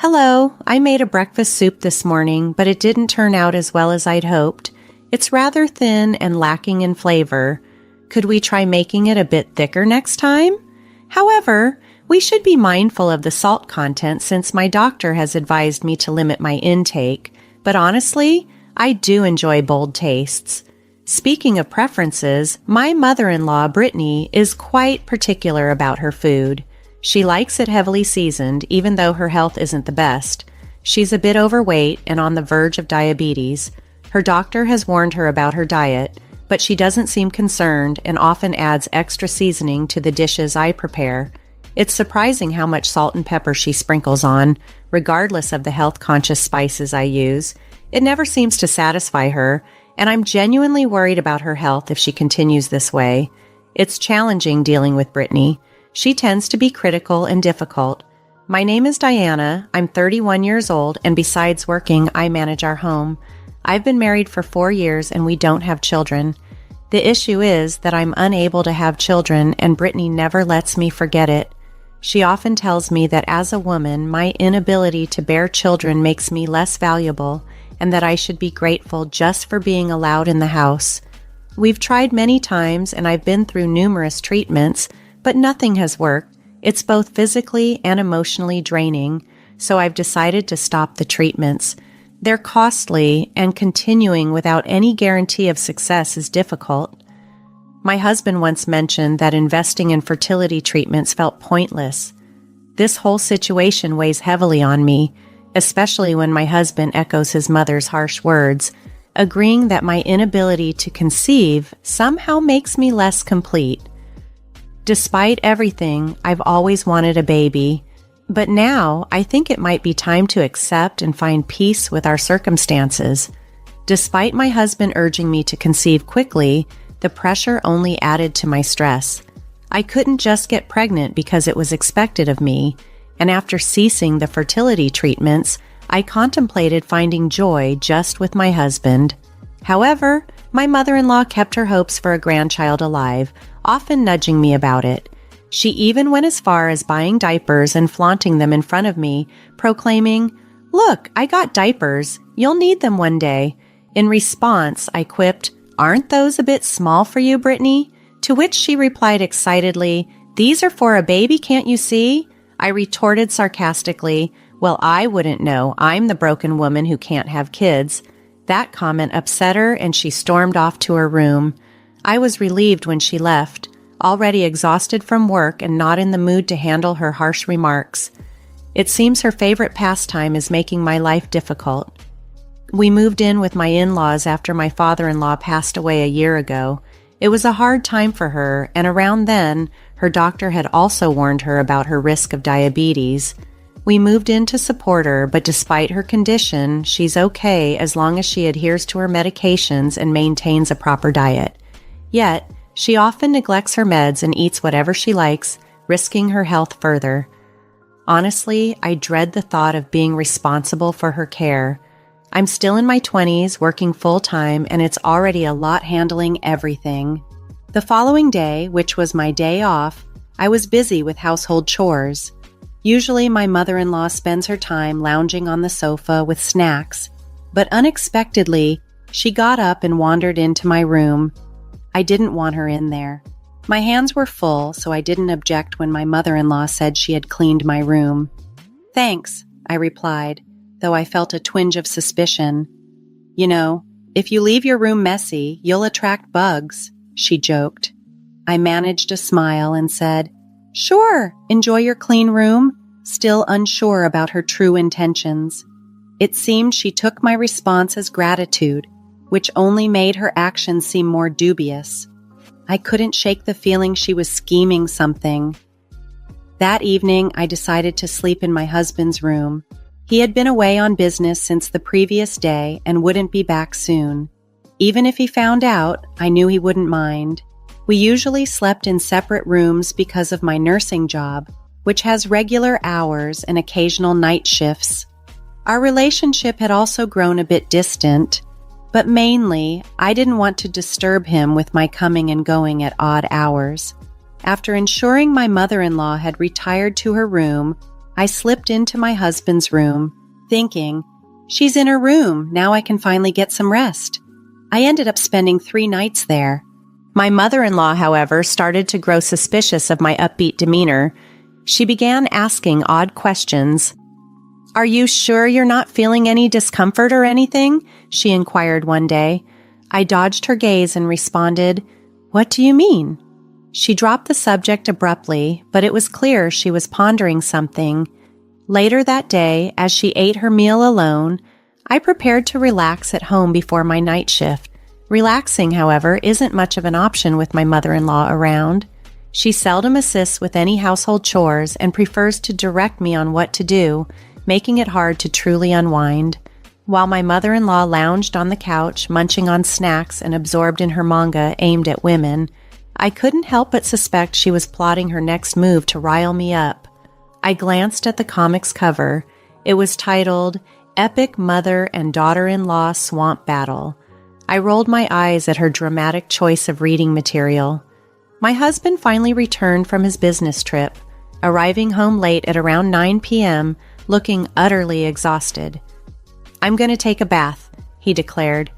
Hello, I made a breakfast soup this morning, but it didn't turn out as well as I'd hoped. It's rather thin and lacking in flavor. Could we try making it a bit thicker next time? However, we should be mindful of the salt content since my doctor has advised me to limit my intake. But honestly, I do enjoy bold tastes. Speaking of preferences, my mother-in-law, Brittany, is quite particular about her food. She likes it heavily seasoned, even though her health isn't the best. She's a bit overweight and on the verge of diabetes. Her doctor has warned her about her diet, but she doesn't seem concerned and often adds extra seasoning to the dishes I prepare. It's surprising how much salt and pepper she sprinkles on, regardless of the health-conscious spices I use. It never seems to satisfy her, and I'm genuinely worried about her health if she continues this way. It's challenging dealing with Brittany. She tends to be critical and difficult. My name is Diana. I'm 31 years old, and besides working, I manage our home. I've been married for 4 years, and we don't have children. The issue is that I'm unable to have children, and Brittany never lets me forget it. She often tells me that as a woman, my inability to bear children makes me less valuable, and that I should be grateful just for being allowed in the house. We've tried many times, and I've been through numerous treatments, but nothing has worked. It's both physically and emotionally draining, so I've decided to stop the treatments. They're costly, and continuing without any guarantee of success is difficult. My husband once mentioned that investing in fertility treatments felt pointless. This whole situation weighs heavily on me, especially when my husband echoes his mother's harsh words, agreeing that my inability to conceive somehow makes me less complete. Despite everything, I've always wanted a baby, but now I think it might be time to accept and find peace with our circumstances. Despite my husband urging me to conceive quickly, the pressure only added to my stress. I couldn't just get pregnant because it was expected of me, and after ceasing the fertility treatments, I contemplated finding joy just with my husband. However, my mother-in-law kept her hopes for a grandchild alive, often nudging me about it. She even went as far as buying diapers and flaunting them in front of me, proclaiming, "Look, I got diapers. You'll need them one day." In response, I quipped, "Aren't those a bit small for you, Brittany?" To which she replied excitedly, "These are for a baby, can't you see?" I retorted sarcastically, "Well, I wouldn't know. I'm the broken woman who can't have kids." That comment upset her, and she stormed off to her room. I was relieved when she left, already exhausted from work and not in the mood to handle her harsh remarks. It seems her favorite pastime is making my life difficult. We moved in with my in-laws after my father-in-law passed away a year ago. It was a hard time for her, and around then, her doctor had also warned her about her risk of diabetes. We moved in to support her, but despite her condition, she's okay as long as she adheres to her medications and maintains a proper diet. Yet, she often neglects her meds and eats whatever she likes, risking her health further. Honestly, I dread the thought of being responsible for her care. I'm still in my 20s, working full-time, and it's already a lot handling everything. The following day, which was my day off, I was busy with household chores. Usually, my mother-in-law spends her time lounging on the sofa with snacks, but unexpectedly, she got up and wandered into my room. I didn't want her in there. My hands were full, so I didn't object when my mother-in-law said she had cleaned my room. "Thanks," I replied, though I felt a twinge of suspicion. "You know, if you leave your room messy, you'll attract bugs," she joked. I managed a smile and said, "Sure, enjoy your clean room," still unsure about her true intentions. It seemed she took my response as gratitude, which only made her actions seem more dubious. I couldn't shake the feeling she was scheming something. That evening, I decided to sleep in my husband's room. He had been away on business since the previous day and wouldn't be back soon. Even if he found out, I knew he wouldn't mind. We usually slept in separate rooms because of my nursing job, which has regular hours and occasional night shifts. Our relationship had also grown a bit distant, but mainly, I didn't want to disturb him with my coming and going at odd hours. After ensuring my mother-in-law had retired to her room, I slipped into my husband's room, thinking, she's in her room, now I can finally get some rest. I ended up spending 3 nights there. My mother-in-law, however, started to grow suspicious of my upbeat demeanor. She began asking odd questions. "Are you sure you're not feeling any discomfort or anything?" she inquired one day. I dodged her gaze and responded, "What do you mean?" She dropped the subject abruptly, but it was clear she was pondering something. Later that day, as she ate her meal alone, I prepared to relax at home before my night shift. Relaxing, however, isn't much of an option with my mother-in-law around. She seldom assists with any household chores and prefers to direct me on what to do, making it hard to truly unwind. While my mother-in-law lounged on the couch, munching on snacks and absorbed in her manga aimed at women, I couldn't help but suspect she was plotting her next move to rile me up. I glanced at the comic's cover. It was titled, Epic Mother and Daughter-in-Law Swamp Battle. I rolled my eyes at her dramatic choice of reading material. My husband finally returned from his business trip, arriving home late at around 9 p.m., looking utterly exhausted. "I'm going to take a bath," he declared.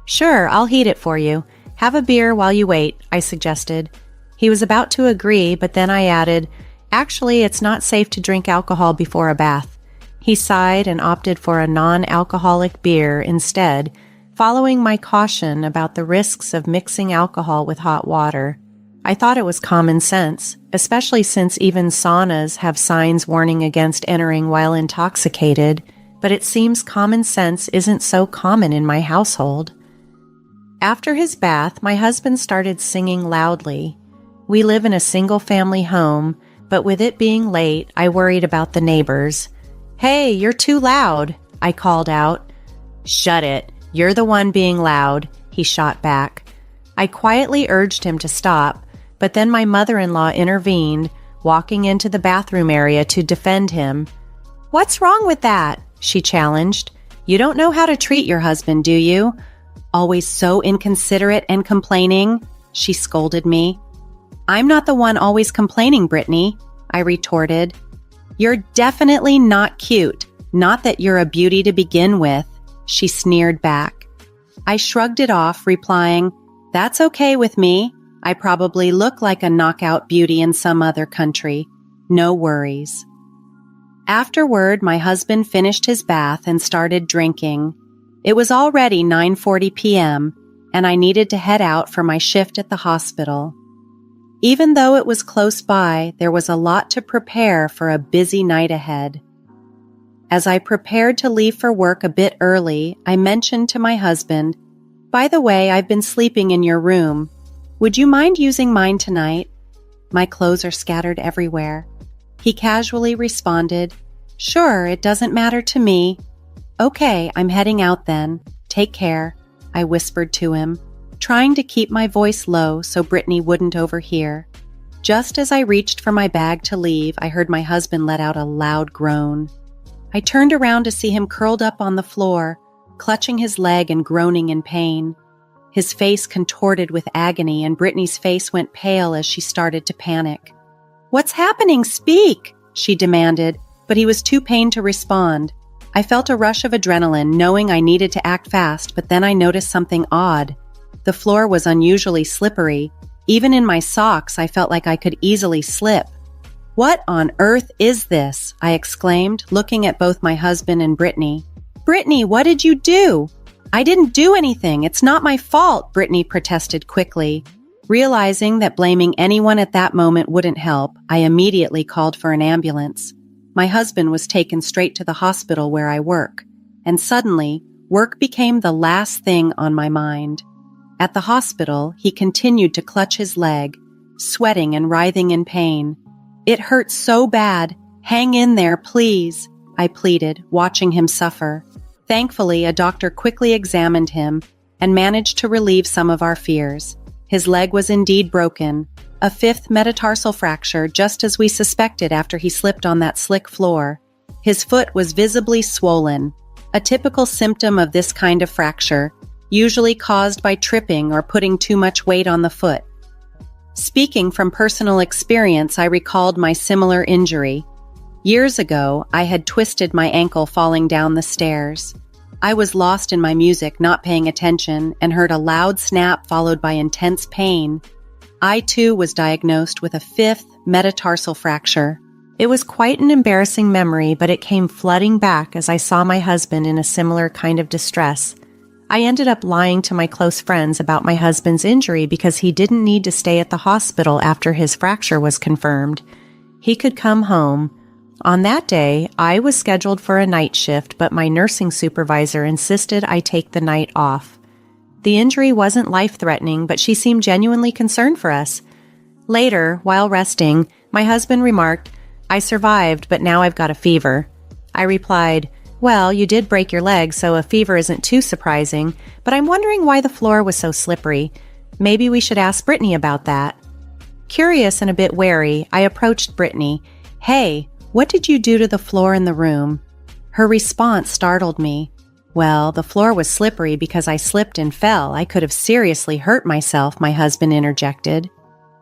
"Sure, I'll heat it for you. Have a beer while you wait," I suggested. He was about to agree, but then I added, "Actually, it's not safe to drink alcohol before a bath." He sighed and opted for a non-alcoholic beer instead, following my caution about the risks of mixing alcohol with hot water. I thought it was common sense, especially since even saunas have signs warning against entering while intoxicated, but it seems common sense isn't so common in my household. After his bath, my husband started singing loudly. We live in a single-family home, but with it being late, I worried about the neighbors. "Hey, you're too loud," I called out. "Shut it. You're the one being loud," he shot back. I quietly urged him to stop, but then my mother-in-law intervened, walking into the bathroom area to defend him. "What's wrong with that?" she challenged. "You don't know how to treat your husband, do you? Always so inconsiderate and complaining," she scolded me. "I'm not the one always complaining, Brittany," I retorted. "You're definitely not cute. Not that you're a beauty to begin with," she sneered back. I shrugged it off, replying, "That's okay with me. I probably look like a knockout beauty in some other country. No worries." Afterward, my husband finished his bath and started drinking. It was already 9:40 p.m., and I needed to head out for my shift at the hospital. Even though it was close by, there was a lot to prepare for a busy night ahead. As I prepared to leave for work a bit early, I mentioned to my husband, "By the way, I've been sleeping in your room. Would you mind using mine tonight? My clothes are scattered everywhere." He casually responded, "Sure, it doesn't matter to me." "Okay, I'm heading out then. Take care," I whispered to him, trying to keep my voice low so Brittany wouldn't overhear. Just as I reached for my bag to leave, I heard my husband let out a loud groan. I turned around to see him curled up on the floor, clutching his leg and groaning in pain. His face contorted with agony, and Brittany's face went pale as she started to panic. "What's happening? Speak!" she demanded, but he was too pained to respond. I felt a rush of adrenaline, knowing I needed to act fast, but then I noticed something odd. The floor was unusually slippery. Even in my socks, I felt like I could easily slip. "What on earth is this?" I exclaimed, looking at both my husband and Brittany. "Brittany, what did you do?" "I didn't do anything. It's not my fault," Brittany protested quickly. Realizing that blaming anyone at that moment wouldn't help, I immediately called for an ambulance. My husband was taken straight to the hospital where I work, and suddenly, work became the last thing on my mind. At the hospital, he continued to clutch his leg, sweating and writhing in pain. "It hurts so bad. Hang in there, please," I pleaded, watching him suffer. Thankfully, a doctor quickly examined him and managed to relieve some of our fears. His leg was indeed broken, a 5th metatarsal fracture, just as we suspected after he slipped on that slick floor. His foot was visibly swollen, a typical symptom of this kind of fracture, usually caused by tripping or putting too much weight on the foot. Speaking from personal experience, I recalled my similar injury. Years ago, I had twisted my ankle falling down the stairs. I was lost in my music, not paying attention, and heard a loud snap followed by intense pain. I, too, was diagnosed with a 5th metatarsal fracture. It was quite an embarrassing memory, but it came flooding back as I saw my husband in a similar kind of distress. I ended up lying to my close friends about my husband's injury because he didn't need to stay at the hospital after his fracture was confirmed. He could come home. On that day, I was scheduled for a night shift, but my nursing supervisor insisted I take the night off. The injury wasn't life-threatening, but she seemed genuinely concerned for us. Later, while resting, my husband remarked, "I survived, but now I've got a fever." I replied, "Well, you did break your leg, so a fever isn't too surprising, but I'm wondering why the floor was so slippery. Maybe we should ask Brittany about that." Curious and a bit wary, I approached Brittany. "Hey, what did you do to the floor in the room?" Her response startled me. "Well, the floor was slippery because I slipped and fell. I could have seriously hurt myself," my husband interjected.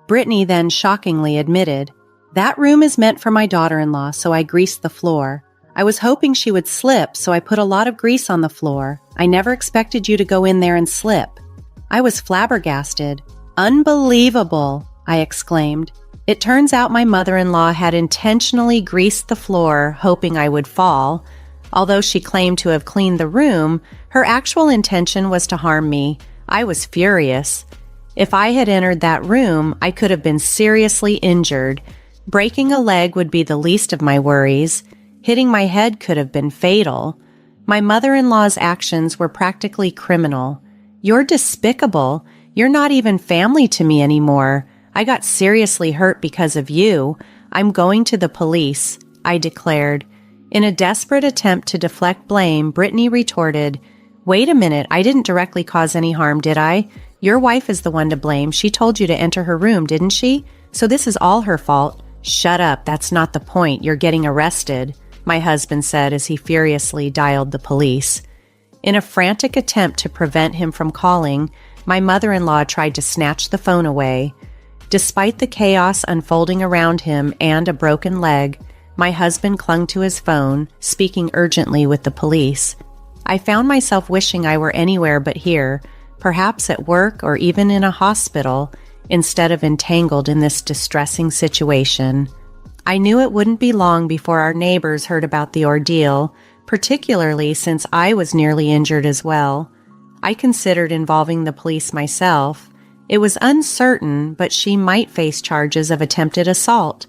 Brittany then shockingly admitted, "That room is meant for my daughter-in-law, so I greased the floor. I was hoping she would slip, so I put a lot of grease on the floor. I never expected you to go in there and slip." I was flabbergasted. "Unbelievable!" I exclaimed. It turns out my mother-in-law had intentionally greased the floor, hoping I would fall. Although she claimed to have cleaned the room, her actual intention was to harm me. I was furious. If I had entered that room, I could have been seriously injured. Breaking a leg would be the least of my worries. Hitting my head could have been fatal. My mother-in-law's actions were practically criminal. "You're despicable. You're not even family to me anymore. I got seriously hurt because of you. I'm going to the police," I declared. In a desperate attempt to deflect blame, Brittany retorted, "Wait a minute, I didn't directly cause any harm, did I? Your wife is the one to blame. She told you to enter her room, didn't she? So this is all her fault." "Shut up, that's not the point. You're getting arrested," my husband said as he furiously dialed the police. In a frantic attempt to prevent him from calling, my mother-in-law tried to snatch the phone away. Despite the chaos unfolding around him and a broken leg, my husband clung to his phone, speaking urgently with the police. I found myself wishing I were anywhere but here, perhaps at work or even in a hospital, instead of entangled in this distressing situation. I knew it wouldn't be long before our neighbors heard about the ordeal, particularly since I was nearly injured as well. I considered involving the police myself. It was uncertain, but she might face charges of attempted assault.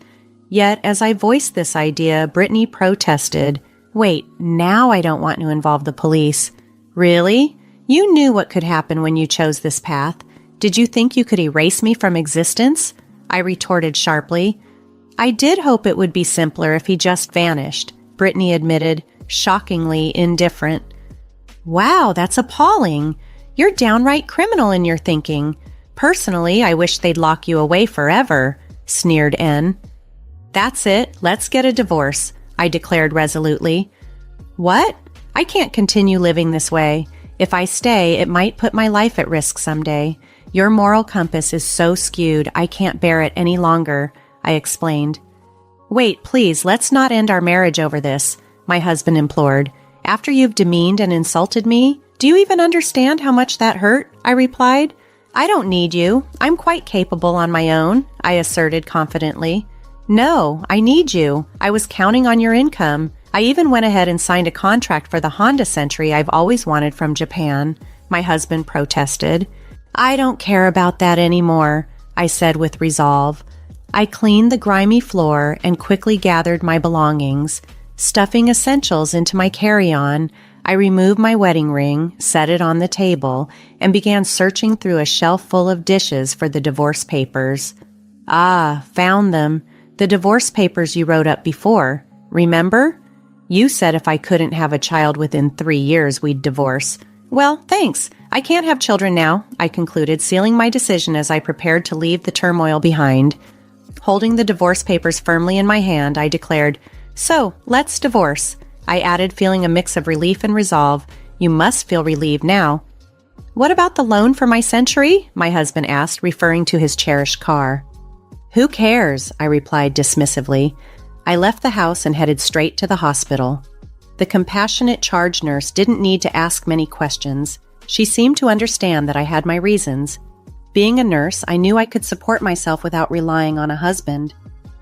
Yet, as I voiced this idea, Brittany protested, "Wait, now I don't want to involve the police." "Really? You knew what could happen when you chose this path. Did you think you could erase me from existence?" I retorted sharply. "I did hope it would be simpler if he just vanished," Brittany admitted, shockingly indifferent. "Wow, that's appalling. You're downright criminal in your thinking. Personally, I wish they'd lock you away forever," sneered N. "That's it. Let's get a divorce," I declared resolutely. "What? I can't continue living this way. If I stay, it might put my life at risk someday. Your moral compass is so skewed, I can't bear it any longer," I explained. "Wait, please, let's not end our marriage over this," my husband implored. "After you've demeaned and insulted me, do you even understand how much that hurt?" I replied. "I don't need you. I'm quite capable on my own," I asserted confidently. "No, I need you. I was counting on your income. I even went ahead and signed a contract for the Honda Century I've always wanted from Japan," my husband protested. "I don't care about that anymore," I said with resolve. I cleaned the grimy floor and quickly gathered my belongings. Stuffing essentials into my carry-on, I removed my wedding ring, set it on the table, and began searching through a shelf full of dishes for the divorce papers. "Ah, found them. The divorce papers you wrote up before. Remember? You said if I couldn't have a child within 3 years, we'd divorce." "Well, thanks. I can't have children now," I concluded, sealing my decision as I prepared to leave the turmoil behind. Holding the divorce papers firmly in my hand, I declared, "So, let's divorce." I added, feeling a mix of relief and resolve. "You must feel relieved now." "What about the loan for my Century?" my husband asked, referring to his cherished car. "Who cares?" I replied dismissively. I left the house and headed straight to the hospital. The compassionate charge nurse didn't need to ask many questions. She seemed to understand that I had my reasons. Being a nurse, I knew I could support myself without relying on a husband.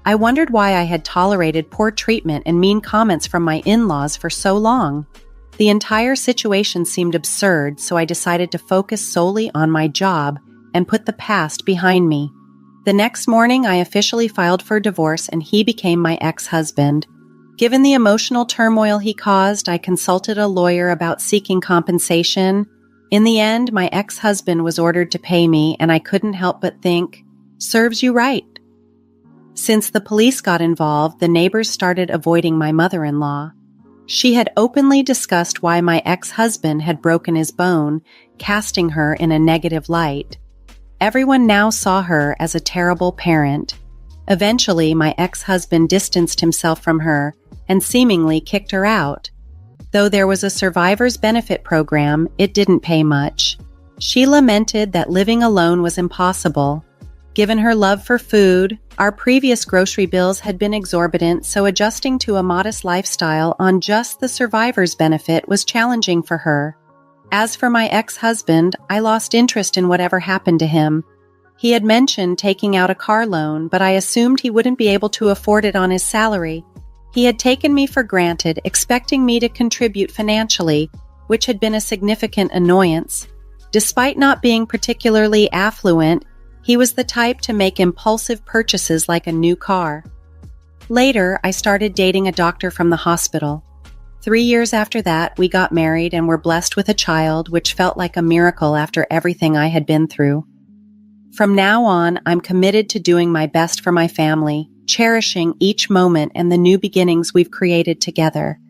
I wondered why I had tolerated poor treatment and mean comments from my in-laws for so long. The entire situation seemed absurd, so I decided to focus solely on my job and put the past behind me. The next morning, I officially filed for divorce and he became my ex-husband. Given the emotional turmoil he caused, I consulted a lawyer about seeking compensation. In the end, my ex-husband was ordered to pay me, and I couldn't help but think, serves you right. Since the police got involved, the neighbors started avoiding my mother-in-law. She had openly discussed why my ex-husband had broken his bone, casting her in a negative light. Everyone now saw her as a terrible parent. Eventually, my ex-husband distanced himself from her and seemingly kicked her out. Though there was a survivor's benefit program, it didn't pay much. She lamented that living alone was impossible. Given her love for food, our previous grocery bills had been exorbitant, so adjusting to a modest lifestyle on just the survivor's benefit was challenging for her. As for my ex-husband, I lost interest in whatever happened to him. He had mentioned taking out a car loan, but I assumed he wouldn't be able to afford it on his salary. He had taken me for granted, expecting me to contribute financially, which had been a significant annoyance. Despite not being particularly affluent, he was the type to make impulsive purchases like a new car. Later, I started dating a doctor from the hospital. 3 years after that, we got married and were blessed with a child, which felt like a miracle after everything I had been through. From now on, I'm committed to doing my best for my family, cherishing each moment and the new beginnings we've created together.